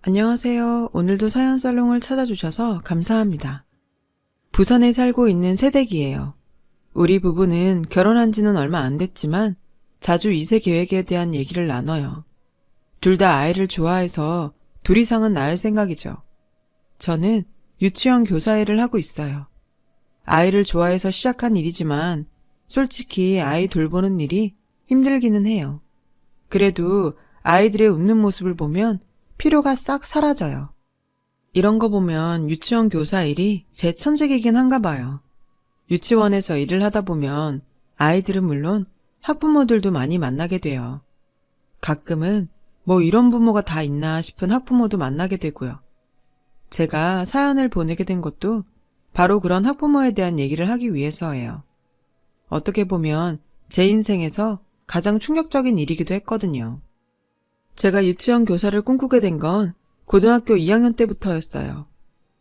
안녕하세요. 오늘도 사연 살롱을 찾아주셔서 감사합니다. 부산에 살고 있는 새댁이에요. 우리 부부는 결혼한 지는 얼마 안 됐지만 자주 2세 계획에 대한 얘기를 나눠요. 둘 다 아이를 좋아해서 둘 이상은 낳을 생각이죠. 저는 유치원 교사 일을 하고 있어요. 아이를 좋아해서 시작한 일이지만 솔직히 아이 돌보는 일이 힘들기는 해요. 그래도 아이들의 웃는 모습을 보면 피로가 싹 사라져요. 이런 거 보면 유치원 교사 일이 제 천직이긴 한가 봐요. 유치원에서 일을 하다 보면 아이들은 물론 학부모들도 많이 만나게 돼요. 가끔은 뭐 이런 부모가 다 있나 싶은 학부모도 만나게 되고요. 제가 사연을 보내게 된 것도 바로 그런 학부모에 대한 얘기를 하기 위해서예요. 어떻게 보면 제 인생에서 가장 충격적인 일이기도 했거든요. 제가 유치원 교사를 꿈꾸게 된 건 고등학교 2학년 때부터였어요.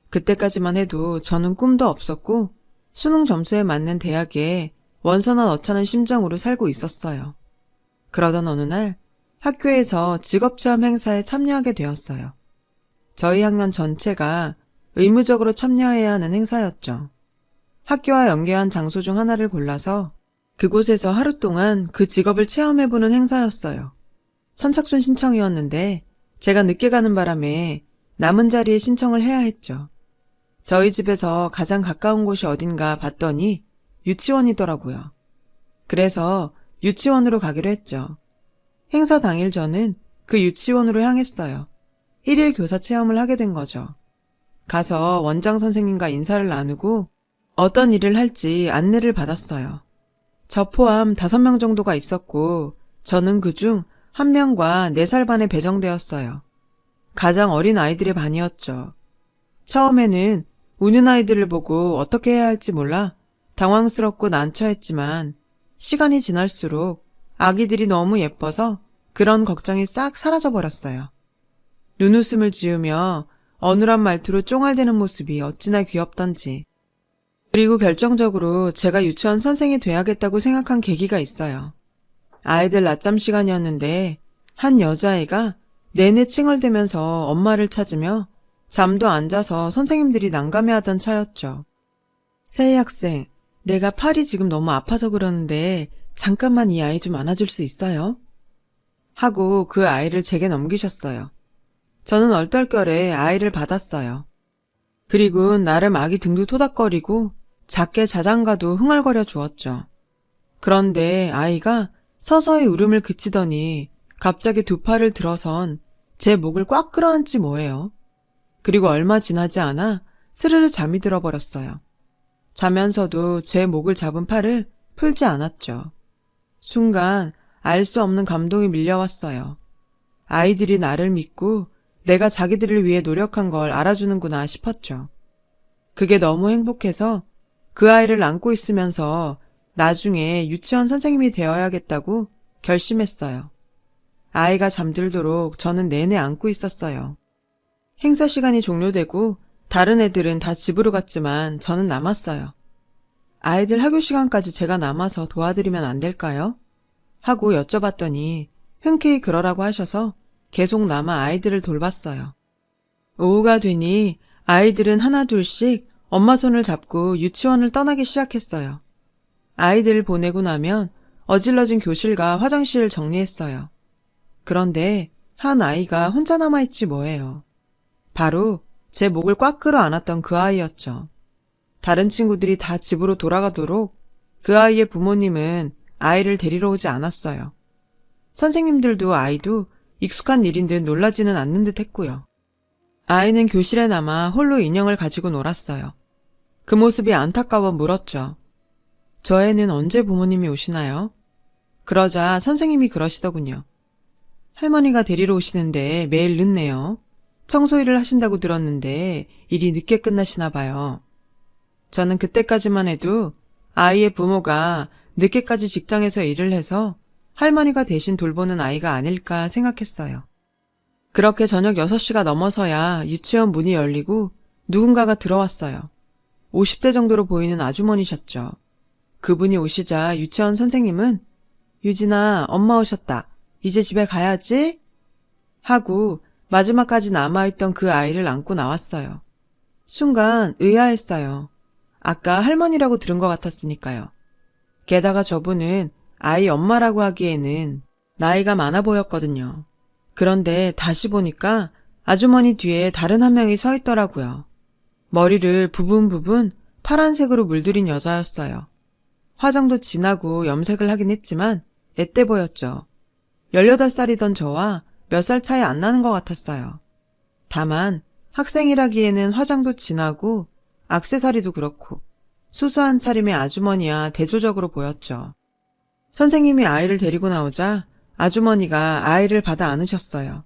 그때까지만 해도 저는 꿈도 없었고 수능 점수에 맞는 대학에 원서나 넣자는 심정으로 살고 있었어요. 그러던 어느 날 학교에서 직업체험 행사에 참여하게 되었어요. 저희 학년 전체가 의무적으로 참여해야 하는 행사였죠. 학교와 연계한 장소 중 하나를 골라서 그곳에서 하루 동안 그 직업을 체험해보는 행사였어요. 선착순 신청이었는데 제가 늦게 가는 바람에 남은 자리에 신청을 해야 했죠. 저희 집에서 가장 가까운 곳이 어딘가 봤더니 유치원이더라고요. 그래서 유치원으로 가기로 했죠. 행사 당일 저는 그 유치원으로 향했어요. 1일 교사 체험을 하게 된 거죠. 가서 원장 선생님과 인사를 나누고 어떤 일을 할지 안내를 받았어요. 저 포함 5명 정도가 있었고 저는 그중 1명과 4살 반에 배정되었어요. 가장 어린 아이들의 반이었죠. 처음에는 우는 아이들을 보고 어떻게 해야 할지 몰라 당황스럽고 난처했지만 시간이 지날수록 아기들이 너무 예뻐서 그런 걱정이 싹 사라져버렸어요. 눈웃음을 지으며 어눌한 말투로 쫑알대는 모습이 어찌나 귀엽던지. 그리고 결정적으로 제가 유치원 선생이 돼야겠다고 생각한 계기가 있어요. 아이들 낮잠 시간이었는데 한 여자아이가 내내 칭얼대면서 엄마를 찾으며 잠도 안 자서 선생님들이 난감해하던 차였죠. 세희 학생, 내가 팔이 지금 너무 아파서 그러는데 잠깐만 이 아이 좀 안아줄 수 있어요? 하고 그 아이를 제게 넘기셨어요. 저는 얼떨결에 아이를 받았어요. 그리고 나름 아기 등도 토닥거리고 작게 자장가도 흥얼거려 주었죠. 그런데 아이가 서서히 울음을 그치더니 갑자기 두 팔을 들어선 제 목을 꽉 끌어안지 뭐예요. 그리고 얼마 지나지 않아 스르르 잠이 들어버렸어요. 자면서도 제 목을 잡은 팔을 풀지 않았죠. 순간 알 수 없는 감동이 밀려왔어요. 아이들이 나를 믿고 내가 자기들을 위해 노력한 걸 알아주는구나 싶었죠. 그게 너무 행복해서 그 아이를 안고 있으면서 나중에 유치원 선생님이 되어야겠다고 결심했어요. 아이가 잠들도록 저는 내내 안고 있었어요. 행사 시간이 종료되고 다른 애들은 다 집으로 갔지만 저는 남았어요. 아이들 학교 시간까지 제가 남아서 도와드리면 안 될까요? 하고 여쭤봤더니 흔쾌히 그러라고 하셔서 계속 남아 아이들을 돌봤어요. 오후가 되니 아이들은 하나 둘씩 엄마 손을 잡고 유치원을 떠나기 시작했어요. 아이들을 보내고 나면 어질러진 교실과 화장실을 정리했어요. 그런데 한 아이가 혼자 남아있지 뭐예요. 바로 제 목을 꽉 끌어 안았던 그 아이였죠. 다른 친구들이 다 집으로 돌아가도록 그 아이의 부모님은 아이를 데리러 오지 않았어요. 선생님들도 아이도 익숙한 일인 듯 놀라지는 않는 듯 했고요. 아이는 교실에 남아 홀로 인형을 가지고 놀았어요. 그 모습이 안타까워 물었죠. 저 애는 언제 부모님이 오시나요? 그러자 선생님이 그러시더군요. 할머니가 데리러 오시는데 매일 늦네요. 청소일을 하신다고 들었는데 일이 늦게 끝나시나 봐요. 저는 그때까지만 해도 아이의 부모가 늦게까지 직장에서 일을 해서 할머니가 대신 돌보는 아이가 아닐까 생각했어요. 그렇게 저녁 6시가 넘어서야 유치원 문이 열리고 누군가가 들어왔어요. 50대 정도로 보이는 아주머니셨죠. 그분이 오시자 유치원 선생님은 유진아, 엄마 오셨다. 이제 집에 가야지? 하고 마지막까지 남아있던 그 아이를 안고 나왔어요. 순간 의아했어요. 아까 할머니라고 들은 것 같았으니까요. 게다가 저분은 아이 엄마라고 하기에는 나이가 많아 보였거든요. 그런데 다시 보니까 아주머니 뒤에 다른 한 명이 서 있더라고요. 머리를 부분 파란색으로 물들인 여자였어요. 화장도 진하고 염색을 하긴 했지만 앳돼 보였죠. 18살이던 저와 몇 살 차이 안 나는 것 같았어요. 다만 학생이라기에는 화장도 진하고 액세서리도 그렇고 수수한 차림의 아주머니야 대조적으로 보였죠. 선생님이 아이를 데리고 나오자 아주머니가 아이를 받아 안으셨어요.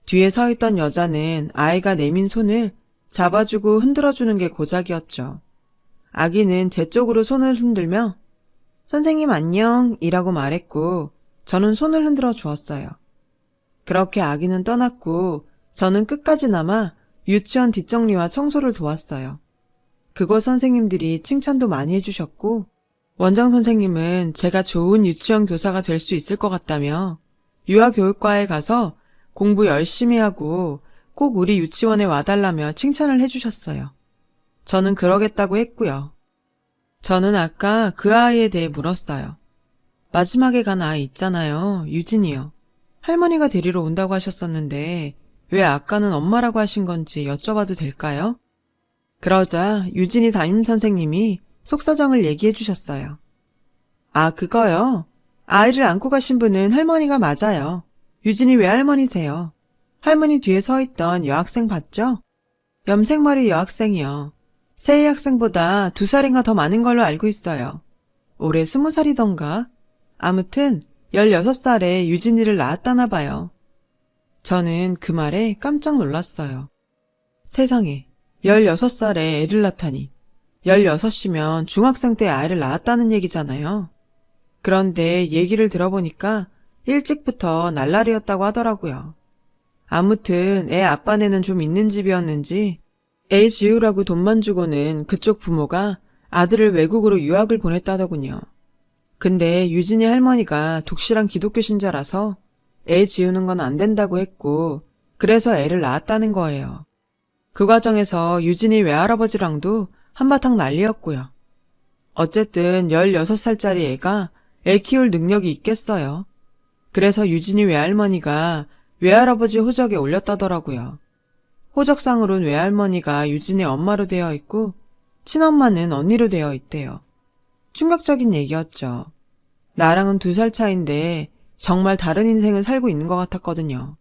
뒤에 서 있던 여자는 아이가 내민 손을 잡아주고 흔들어주는 게 고작이었죠. 아기는 제 쪽으로 손을 흔들며 선생님 안녕 이라고 말했고 저는 손을 흔들어 주었어요. 그렇게 아기는 떠났고 저는 끝까지 남아 유치원 뒷정리와 청소를 도왔어요. 그곳 선생님들이 칭찬도 많이 해주셨고 원장 선생님은 제가 좋은 유치원 교사가 될 수 있을 것 같다며 유아교육과에 가서 공부 열심히 하고 꼭 우리 유치원에 와달라며 칭찬을 해주셨어요. 저는 그러겠다고 했고요. 저는 아까 그 아이에 대해 물었어요. 마지막에 간 아이 있잖아요. 유진이요. 할머니가 데리러 온다고 하셨었는데 왜 아까는 엄마라고 하신 건지 여쭤봐도 될까요? 그러자 유진이 담임선생님이 속사정을 얘기해 주셨어요. 아, 그거요? 아이를 안고 가신 분은 할머니가 맞아요. 유진이 외할머니세요. 할머니 뒤에 서 있던 여학생 봤죠? 염색머리 여학생이요. 세희 학생보다 2살인가 더 많은 걸로 알고 있어요. 올해 20살이던가? 아무튼 16살에 유진이를 낳았다나 봐요. 저는 그 말에 깜짝 놀랐어요. 세상에 16살에 애를 낳다니. 16이면 중학생 때 아이를 낳았다는 얘기잖아요. 그런데 얘기를 들어보니까 일찍부터 날라리였다고 하더라고요. 아무튼 애 아빠네는 좀 있는 집이었는지 애 지우라고 돈만 주고는 그쪽 부모가 아들을 외국으로 유학을 보냈다더군요. 근데 유진이 할머니가 독실한 기독교 신자라서 애 지우는 건 안 된다고 했고 그래서 애를 낳았다는 거예요. 그 과정에서 유진이 외할아버지랑도 한바탕 난리였고요. 어쨌든 16살짜리 애가 애 키울 능력이 있겠어요. 그래서 유진이 외할머니가 외할아버지 호적에 올렸다더라고요. 호적상으론 외할머니가 유진의 엄마로 되어 있고 친엄마는 언니로 되어 있대요. 충격적인 얘기였죠. 나랑은 2살 차인데 정말 다른 인생을 살고 있는 것 같았거든요.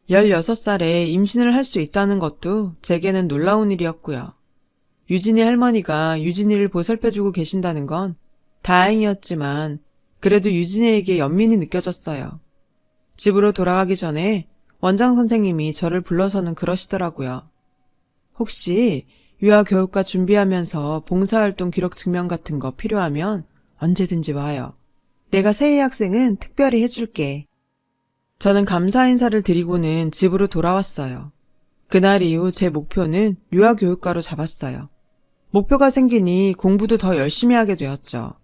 16살에 임신을 할 수 있다는 것도 제게는 놀라운 일이었고요. 유진이 할머니가 유진이를 보살펴주고 계신다는 건 다행이었지만 그래도 유진이에게 연민이 느껴졌어요. 집으로 돌아가기 전에 원장 선생님이 저를 불러서는 그러시더라고요. 혹시 유아교육과 준비하면서 봉사활동 기록 증명 같은 거 필요하면 언제든지 와요. 내가 세희 학생은 특별히 해줄게. 저는 감사 인사를 드리고는 집으로 돌아왔어요. 그날 이후 제 목표는 유아교육과로 잡았어요. 목표가 생기니 공부도 더 열심히 하게 되었죠.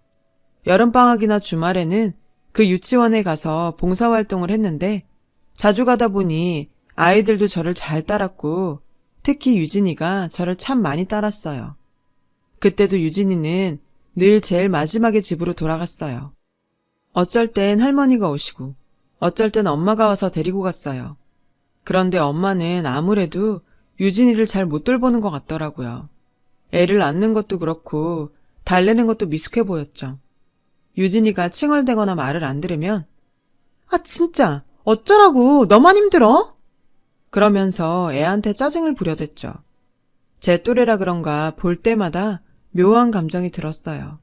여름방학이나 주말에는 그 유치원에 가서 봉사활동을 했는데 자주 가다 보니 아이들도 저를 잘 따랐고 특히 유진이가 저를 참 많이 따랐어요. 그때도 유진이는 늘 제일 마지막에 집으로 돌아갔어요. 어쩔 땐 할머니가 오시고 어쩔 땐 엄마가 와서 데리고 갔어요. 그런데 엄마는 아무래도 유진이를 잘 못 돌보는 것 같더라고요. 애를 낳는 것도 그렇고 달래는 것도 미숙해 보였죠. 유진이가 칭얼대거나 말을 안 들으면 아 진짜 어쩌라고 너만 힘들어? 그러면서 애한테 짜증을 부려댔죠. 제 또래라 그런가 볼 때마다 묘한 감정이 들었어요.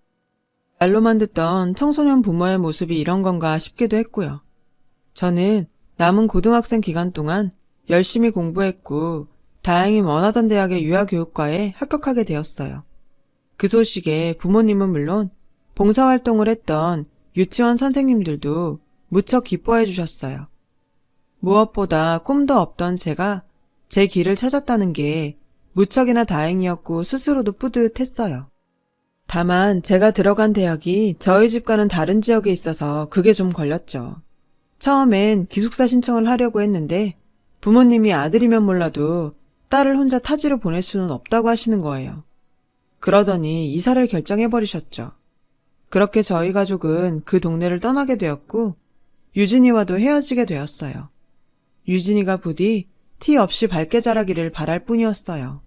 말로만 듣던 청소년 부모의 모습이 이런 건가 싶기도 했고요. 저는 남은 고등학생 기간 동안 열심히 공부했고 다행히 원하던 대학의 유아교육과에 합격하게 되었어요. 그 소식에 부모님은 물론 봉사활동을 했던 유치원 선생님들도 무척 기뻐해 주셨어요. 무엇보다 꿈도 없던 제가 제 길을 찾았다는 게 무척이나 다행이었고 스스로도 뿌듯했어요. 다만 제가 들어간 대학이 저희 집과는 다른 지역에 있어서 그게 좀 걸렸죠. 처음엔 기숙사 신청을 하려고 했는데 부모님이 아들이면 몰라도 딸을 혼자 타지로 보낼 수는 없다고 하시는 거예요. 그러더니 이사를 결정해버리셨죠. 그렇게 저희 가족은 그 동네를 떠나게 되었고 유진이와도 헤어지게 되었어요. 유진이가 부디 티 없이 밝게 자라기를 바랄 뿐이었어요.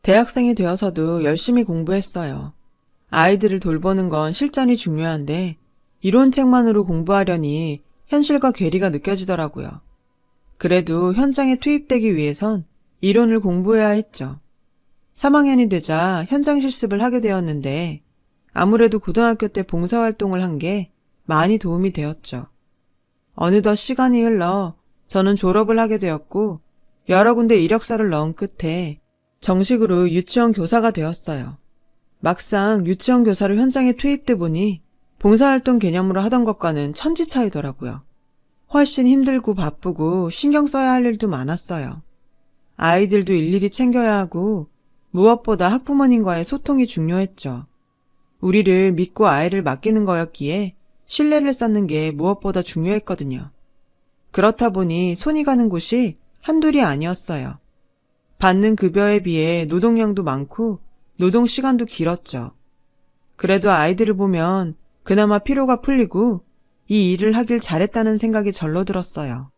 대학생이 되어서도 열심히 공부했어요. 아이들을 돌보는 건 실전이 중요한데 이론책만으로 공부하려니 현실과 괴리가 느껴지더라고요. 그래도 현장에 투입되기 위해선 이론을 공부해야 했죠. 3학년이 되자 현장 실습을 하게 되었는데 아무래도 고등학교 때 봉사활동을 한 게 많이 도움이 되었죠. 어느덧 시간이 흘러 저는 졸업을 하게 되었고 여러 군데 이력서를 넣은 끝에 정식으로 유치원 교사가 되었어요. 막상 유치원 교사로 현장에 투입돼 보니 봉사활동 개념으로 하던 것과는 천지 차이더라고요. 훨씬 힘들고 바쁘고 신경 써야 할 일도 많았어요. 아이들도 일일이 챙겨야 하고 무엇보다 학부모님과의 소통이 중요했죠. 우리를 믿고 아이를 맡기는 거였기에 신뢰를 쌓는 게 무엇보다 중요했거든요. 그렇다 보니 손이 가는 곳이 한둘이 아니었어요. 받는 급여에 비해 노동량도 많고 노동 시간도 길었죠. 그래도 아이들을 보면 그나마 피로가 풀리고 이 일을 하길 잘했다는 생각이 절로 들었어요.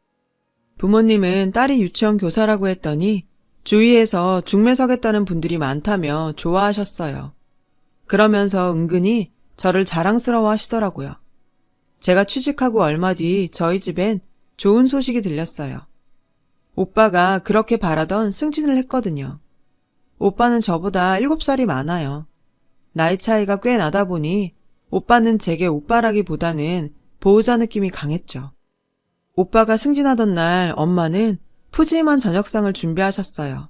부모님은 딸이 유치원 교사라고 했더니 주위에서 중매서겠다는 분들이 많다며 좋아하셨어요. 그러면서 은근히 저를 자랑스러워 하시더라고요. 제가 취직하고 얼마 뒤 저희 집엔 좋은 소식이 들렸어요. 오빠가 그렇게 바라던 승진을 했거든요. 오빠는 저보다 7살이 많아요. 나이 차이가 꽤 나다 보니 오빠는 제게 오빠라기보다는 보호자 느낌이 강했죠. 오빠가 승진하던 날 엄마는 푸짐한 저녁상을 준비하셨어요.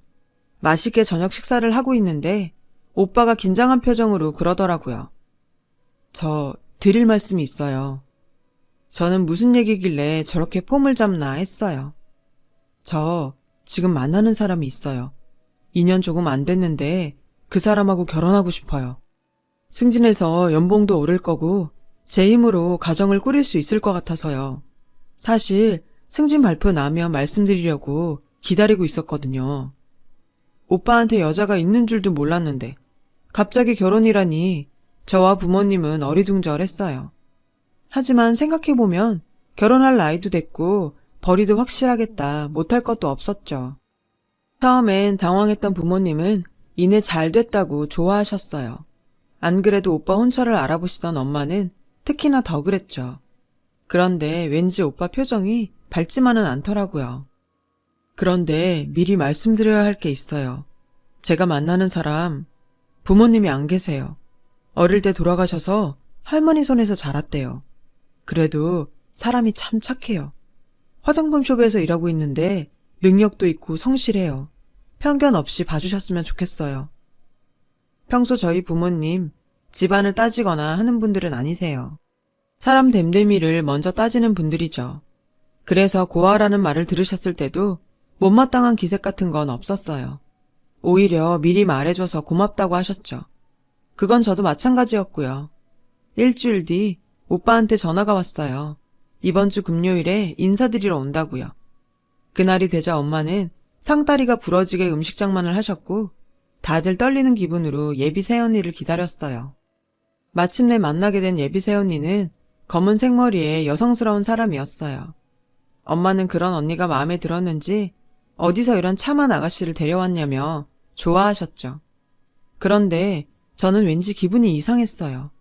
맛있게 저녁 식사를 하고 있는데 오빠가 긴장한 표정으로 그러더라고요. 저 드릴 말씀이 있어요. 저는 무슨 얘기길래 저렇게 폼을 잡나 했어요. 저 지금 만나는 사람이 있어요. 2년 조금 안 됐는데 그 사람하고 결혼하고 싶어요. 승진해서 연봉도 오를 거고 제 힘으로 가정을 꾸릴 수 있을 것 같아서요. 사실 승진 발표 나면 말씀드리려고 기다리고 있었거든요. 오빠한테 여자가 있는 줄도 몰랐는데 갑자기 결혼이라니 저와 부모님은 어리둥절했어요. 하지만 생각해보면 결혼할 나이도 됐고 벌이도 확실하겠다 못할 것도 없었죠. 처음엔 당황했던 부모님은 이내 잘 됐다고 좋아하셨어요. 안 그래도 오빠 혼처를 알아보시던 엄마는 특히나 더 그랬죠. 그런데 왠지 오빠 표정이 밝지만은 않더라고요. 그런데 미리 말씀드려야 할 게 있어요. 제가 만나는 사람 부모님이 안 계세요. 어릴 때 돌아가셔서 할머니 손에서 자랐대요. 그래도 사람이 참 착해요. 화장품 숍에서 일하고 있는데 능력도 있고 성실해요. 편견 없이 봐주셨으면 좋겠어요. 평소 저희 부모님 집안을 따지거나 하는 분들은 아니세요. 사람 됨됨이를 먼저 따지는 분들이죠. 그래서 고아라는 말을 들으셨을 때도 못마땅한 기색 같은 건 없었어요. 오히려 미리 말해줘서 고맙다고 하셨죠. 그건 저도 마찬가지였고요. 일주일 뒤 오빠한테 전화가 왔어요. 이번 주 금요일에 인사드리러 온다고요. 그날이 되자 엄마는 상다리가 부러지게 음식 장만을 하셨고 다들 떨리는 기분으로 예비 새언니를 기다렸어요. 마침내 만나게 된 예비 새언니는 검은 생머리에 여성스러운 사람이었어요. 엄마는 그런 언니가 마음에 들었는지 어디서 이런 참한 아가씨를 데려왔냐며 좋아하셨죠. 그런데 저는 왠지 기분이 이상했어요.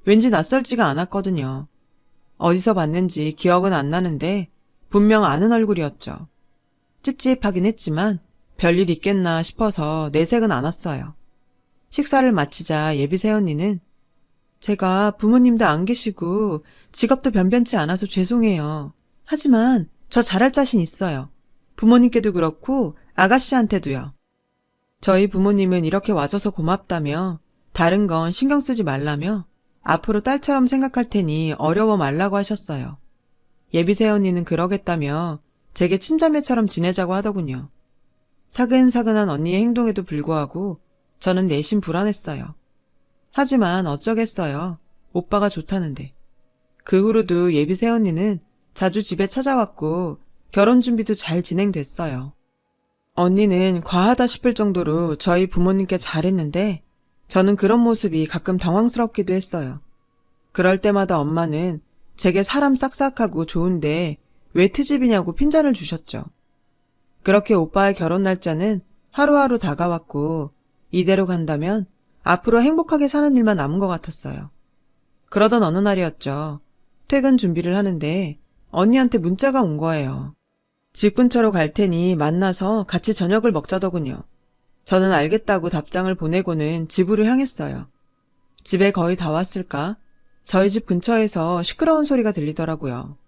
왠지 낯설지가 않았거든요. 어디서 봤는지 기억은 안 나는데 분명 아는 얼굴이었죠. 찝찝하긴 했지만 별일 있겠나 싶어서 내색은 않았어요. 식사를 마치자 예비 새언니는 제가 부모님도 안 계시고 직업도 변변치 않아서 죄송해요. 하지만 저 잘할 자신 있어요. 부모님께도 그렇고 아가씨한테도요. 저희 부모님은 이렇게 와줘서 고맙다며 다른 건 신경 쓰지 말라며 앞으로 딸처럼 생각할 테니 어려워 말라고 하셨어요. 예비 새언니는 그러겠다며 제게 친자매처럼 지내자고 하더군요. 사근사근한 언니의 행동에도 불구하고 저는 내심 불안했어요. 하지만 어쩌겠어요. 오빠가 좋다는데. 그 후로도 예비 새언니는 자주 집에 찾아왔고 결혼 준비도 잘 진행됐어요. 언니는 과하다 싶을 정도로 저희 부모님께 잘했는데 저는 그런 모습이 가끔 당황스럽기도 했어요. 그럴 때마다 엄마는 제게 사람 싹싹하고 좋은데 왜 트집이냐고 핀잔을 주셨죠. 그렇게 오빠의 결혼 날짜는 하루하루 다가왔고 이대로 간다면 앞으로 행복하게 사는 일만 남은 것 같았어요. 그러던 어느 날이었죠. 퇴근 준비를 하는데 언니한테 문자가 온 거예요. 집 근처로 갈 테니 만나서 같이 저녁을 먹자더군요. 저는 알겠다고 답장을 보내고는 집으로 향했어요. 집에 거의 다 왔을까? 저희 집 근처에서 시끄러운 소리가 들리더라고요.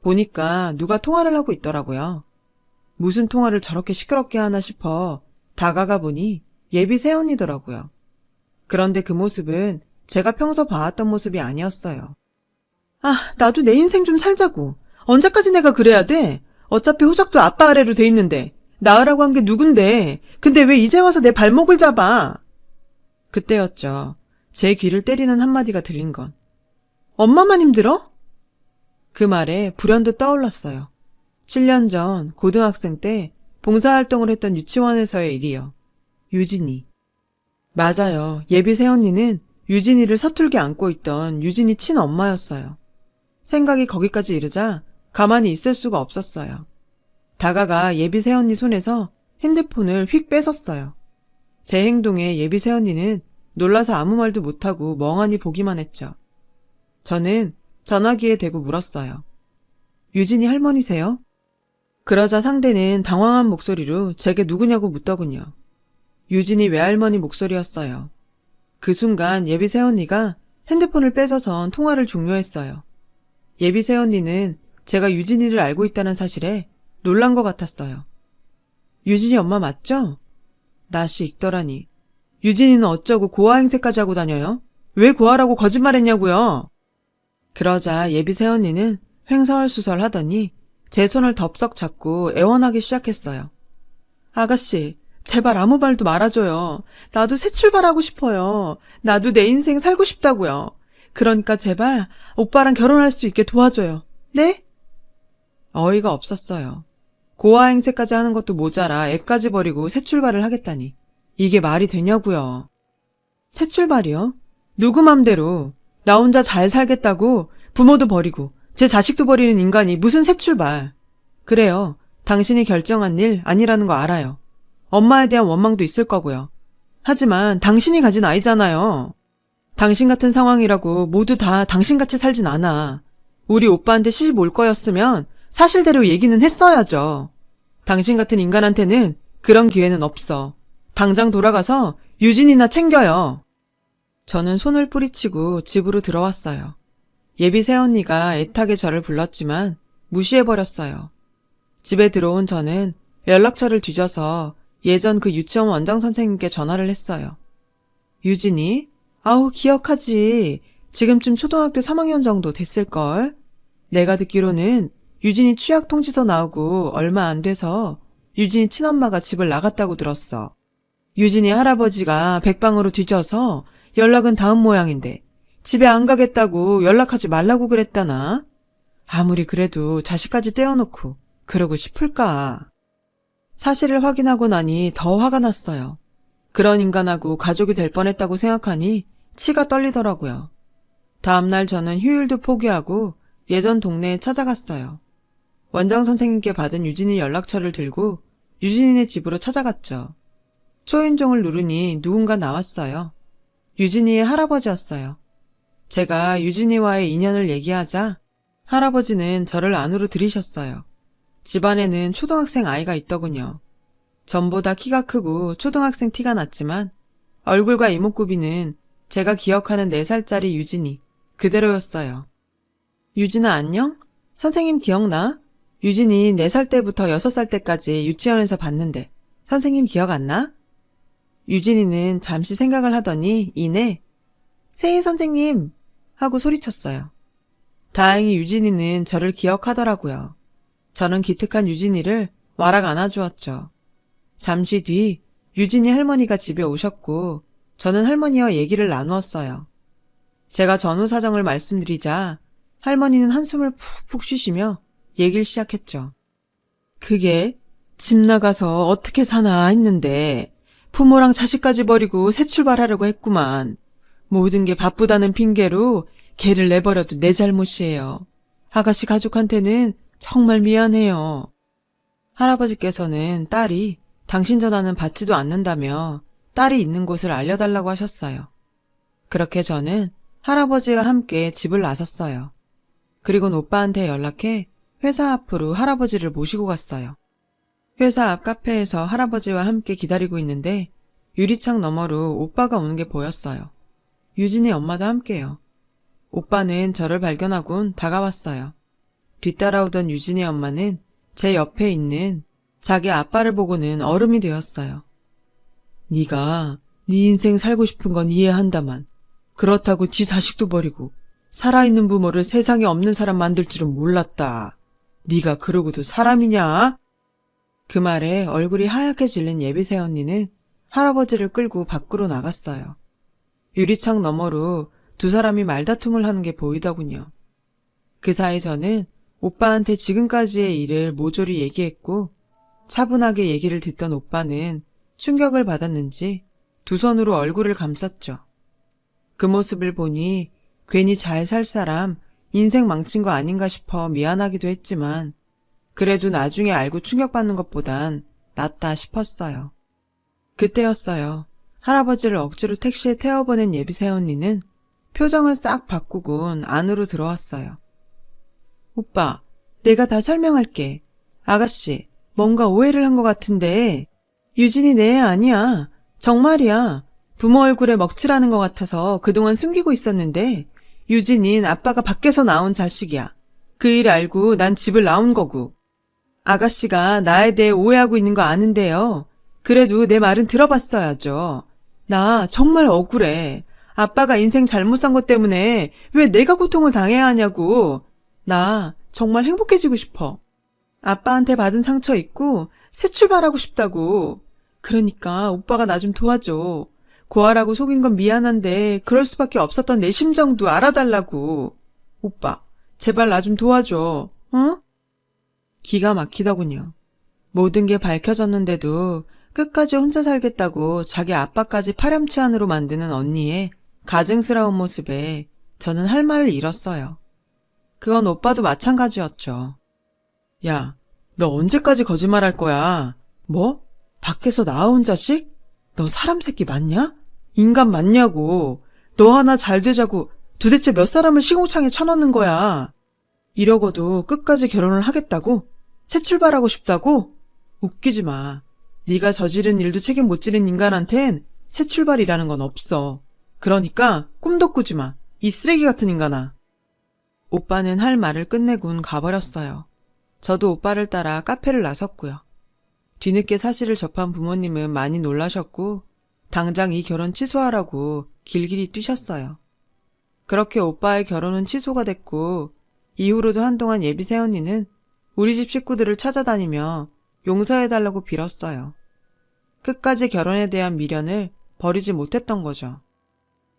보니까 누가 통화를 하고 있더라고요. 무슨 통화를 저렇게 시끄럽게 하나 싶어 다가가 보니 예비 새언니더라고요. 그런데 그 모습은 제가 평소 봐왔던 모습이 아니었어요. 아, 나도 내 인생 좀 살자고. 언제까지 내가 그래야 돼? 어차피 호적도 아빠 아래로 돼 있는데 낳으라고 한 게 누군데 근데 왜 이제 와서 내 발목을 잡아? 그때였죠. 제 귀를 때리는 한마디가 들린 건. 엄마만 힘들어? 그 말에 불현듯 떠올랐어요. 7년 전 고등학생 때 봉사활동을 했던 유치원에서의 일이요. 유진이. 맞아요. 예비 새언니는 유진이를 서툴게 안고 있던 유진이 친엄마였어요. 생각이 거기까지 이르자 가만히 있을 수가 없었어요. 다가가 예비 새언니 손에서 핸드폰을 휙 뺏었어요. 제 행동에 예비 새언니는 놀라서 아무 말도 못하고 멍하니 보기만 했죠. 저는 전화기에 대고 물었어요. 유진이 할머니세요? 그러자 상대는 당황한 목소리로 제게 누구냐고 묻더군요. 유진이 외할머니 목소리였어요. 그 순간 예비 새언니가 핸드폰을 뺏어선 통화를 종료했어요. 예비 새언니는 제가 유진이를 알고 있다는 사실에 놀란 것 같았어요. 유진이 엄마 맞죠? 낯이 익더라니. 유진이는 어쩌고 고아 행세까지 하고 다녀요? 왜 고아라고 거짓말했냐고요? 그러자 예비 새언니는 횡설수설 하더니 제 손을 덥석 잡고 애원하기 시작했어요. 아가씨, 제발 아무 말도 말아줘요. 나도 새 출발하고 싶어요. 나도 내 인생 살고 싶다고요. 그러니까 제발 오빠랑 결혼할 수 있게 도와줘요. 네? 어이가 없었어요. 고아 행세까지 하는 것도 모자라 애까지 버리고 새 출발을 하겠다니. 이게 말이 되냐고요. 새 출발이요? 누구 맘대로. 나 혼자 잘 살겠다고 부모도 버리고 제 자식도 버리는 인간이 무슨 새 출발. 그래요. 당신이 결정한 일 아니라는 거 알아요. 엄마에 대한 원망도 있을 거고요. 하지만 당신이 가진 아이잖아요. 당신 같은 상황이라고 모두 다 당신같이 살진 않아. 우리 오빠한테 시집 올 거였으면 사실대로 얘기는 했어야죠. 당신 같은 인간한테는 그런 기회는 없어. 당장 돌아가서 유진이나 챙겨요. 저는 손을 뿌리치고 집으로 들어왔어요. 예비 새언니가 애타게 저를 불렀지만 무시해버렸어요. 집에 들어온 저는 연락처를 뒤져서 예전 그 유치원 원장 선생님께 전화를 했어요. 유진이? 아우 기억하지. 지금쯤 초등학교 3학년 정도 됐을걸. 내가 듣기로는 유진이 취약 통지서 나오고 얼마 안 돼서 유진이 친엄마가 집을 나갔다고 들었어. 유진이 할아버지가 백방으로 뒤져서 연락은 닿은 모양인데 집에 안 가겠다고 연락하지 말라고 그랬다나? 아무리 그래도 자식까지 떼어놓고 그러고 싶을까? 사실을 확인하고 나니 더 화가 났어요. 그런 인간하고 가족이 될 뻔했다고 생각하니 치가 떨리더라고요. 다음날 저는 휴일도 포기하고 예전 동네에 찾아갔어요. 원장 선생님께 받은 유진이 연락처를 들고 유진이네 집으로 찾아갔죠. 초인종을 누르니 누군가 나왔어요. 유진이의 할아버지였어요. 제가 유진이와의 인연을 얘기하자 할아버지는 저를 안으로 들이셨어요. 집안에는 초등학생 아이가 있더군요. 전보다 키가 크고 초등학생 티가 났지만 얼굴과 이목구비는 제가 기억하는 4살짜리 유진이 그대로였어요. 유진아 안녕? 선생님 기억나? 유진이 4살 때부터 6살 때까지 유치원에서 봤는데 선생님 기억 안 나? 유진이는 잠시 생각을 하더니 이내 세희 선생님 하고 소리쳤어요. 다행히 유진이는 저를 기억하더라고요. 저는 기특한 유진이를 와락 안아주었죠. 잠시 뒤 유진이 할머니가 집에 오셨고 저는 할머니와 얘기를 나누었어요. 제가 전후 사정을 말씀드리자 할머니는 한숨을 푹푹 쉬시며 얘기를 시작했죠. 그게 집 나가서 어떻게 사나 했는데 부모랑 자식까지 버리고 새 출발하려고 했구만. 모든 게 바쁘다는 핑계로 걔를 내버려도 내 잘못이에요. 아가씨 가족한테는 정말 미안해요. 할아버지께서는 딸이 당신 전화는 받지도 않는다며 딸이 있는 곳을 알려달라고 하셨어요. 그렇게 저는 할아버지와 함께 집을 나섰어요. 그리곤 오빠한테 연락해 회사 앞으로 할아버지를 모시고 갔어요. 회사 앞 카페에서 할아버지와 함께 기다리고 있는데 유리창 너머로 오빠가 오는 게 보였어요. 유진이 엄마도 함께요. 오빠는 저를 발견하곤 다가왔어요. 뒤따라오던 유진이 엄마는 제 옆에 있는 자기 아빠를 보고는 얼음이 되었어요. 네가 네 인생 살고 싶은 건 이해한다만 그렇다고 지 자식도 버리고 살아있는 부모를 세상에 없는 사람 만들 줄은 몰랐다. 네가 그러고도 사람이냐? 그 말에 얼굴이 하얗게 질린 예비새 언니는 할아버지를 끌고 밖으로 나갔어요. 유리창 너머로 두 사람이 말다툼을 하는 게 보이더군요. 그 사이 저는 오빠한테 지금까지의 일을 모조리 얘기했고 차분하게 얘기를 듣던 오빠는 충격을 받았는지 두 손으로 얼굴을 감쌌죠. 그 모습을 보니 괜히 잘 살 사람 인생 망친 거 아닌가 싶어 미안하기도 했지만 그래도 나중에 알고 충격받는 것보단 낫다 싶었어요. 그때였어요. 할아버지를 억지로 택시에 태워보낸 예비새 언니는 표정을 싹 바꾸곤 안으로 들어왔어요. 오빠, 내가 다 설명할게. 아가씨, 뭔가 오해를 한 것 같은데 유진이 내 애 아니야. 정말이야. 부모 얼굴에 먹칠하는 것 같아서 그동안 숨기고 있었는데 유진인 아빠가 밖에서 나온 자식이야. 그 일 알고 난 집을 나온 거고. 아가씨가 나에 대해 오해하고 있는 거 아는데요. 그래도 내 말은 들어봤어야죠. 나 정말 억울해. 아빠가 인생 잘못 산 것 때문에 왜 내가 고통을 당해야 하냐고. 나 정말 행복해지고 싶어. 아빠한테 받은 상처 잊고 새 출발하고 싶다고. 그러니까 오빠가 나 좀 도와줘. 고아라고 속인 건 미안한데 그럴 수밖에 없었던 내 심정도 알아달라고. 오빠, 제발 나 좀 도와줘. 어? 기가 막히더군요. 모든 게 밝혀졌는데도 끝까지 혼자 살겠다고 자기 아빠까지 파렴치한으로 만드는 언니의 가증스러운 모습에 저는 할 말을 잃었어요. 그건 오빠도 마찬가지였죠. 야, 너 언제까지 거짓말할 거야? 뭐? 밖에서 나온 자식? 너 사람 새끼 맞냐? 인간 맞냐고. 너 하나 잘 되자고 도대체 몇 사람을 시궁창에 쳐넣는 거야. 이러고도 끝까지 결혼을 하겠다고? 새 출발하고 싶다고? 웃기지 마. 네가 저지른 일도 책임 못 지는 인간한텐 새 출발이라는 건 없어. 그러니까 꿈도 꾸지 마. 이 쓰레기 같은 인간아. 오빠는 할 말을 끝내곤 가버렸어요. 저도 오빠를 따라 카페를 나섰고요. 뒤늦게 사실을 접한 부모님은 많이 놀라셨고 당장 이 결혼 취소하라고 길길이 뛰셨어요. 그렇게 오빠의 결혼은 취소가 됐고 이후로도 한동안 예비새 언니는 우리 집 식구들을 찾아다니며 용서해달라고 빌었어요. 끝까지 결혼에 대한 미련을 버리지 못했던 거죠.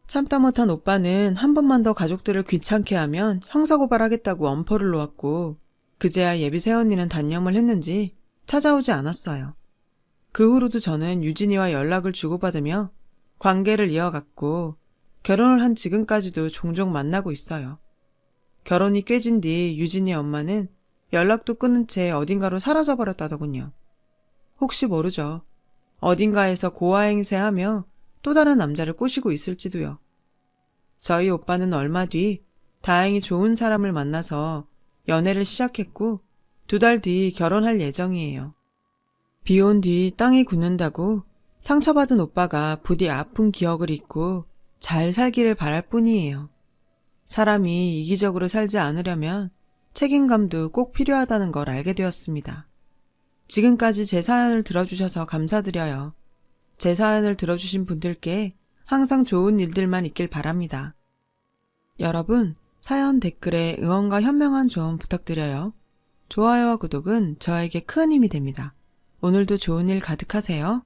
참다 못한 오빠는 한 번만 더 가족들을 귀찮게 하면 형사고발하겠다고 엄포를 놓았고 그제야 예비새 언니는 단념을 했는지 찾아오지 않았어요. 그 후로도 저는 유진이와 연락을 주고받으며 관계를 이어갔고 결혼을 한 지금까지도 종종 만나고 있어요. 결혼이 꿰진 뒤 유진이 엄마는 연락도 끊은 채 어딘가로 사라져 버렸다더군요. 혹시 모르죠. 어딘가에서 고아행세하며 또 다른 남자를 꼬시고 있을지도요. 저희 오빠는 얼마 뒤 다행히 좋은 사람을 만나서 연애를 시작했고 2달 뒤 결혼할 예정이에요. 비 온 뒤 땅이 굳는다고 상처받은 오빠가 부디 아픈 기억을 잊고 잘 살기를 바랄 뿐이에요. 사람이 이기적으로 살지 않으려면 책임감도 꼭 필요하다는 걸 알게 되었습니다. 지금까지 제 사연을 들어주셔서 감사드려요. 제 사연을 들어주신 분들께 항상 좋은 일들만 있길 바랍니다. 여러분, 사연 댓글에 응원과 현명한 조언 부탁드려요. 좋아요와 구독은 저에게 큰 힘이 됩니다. 오늘도 좋은 일 가득하세요.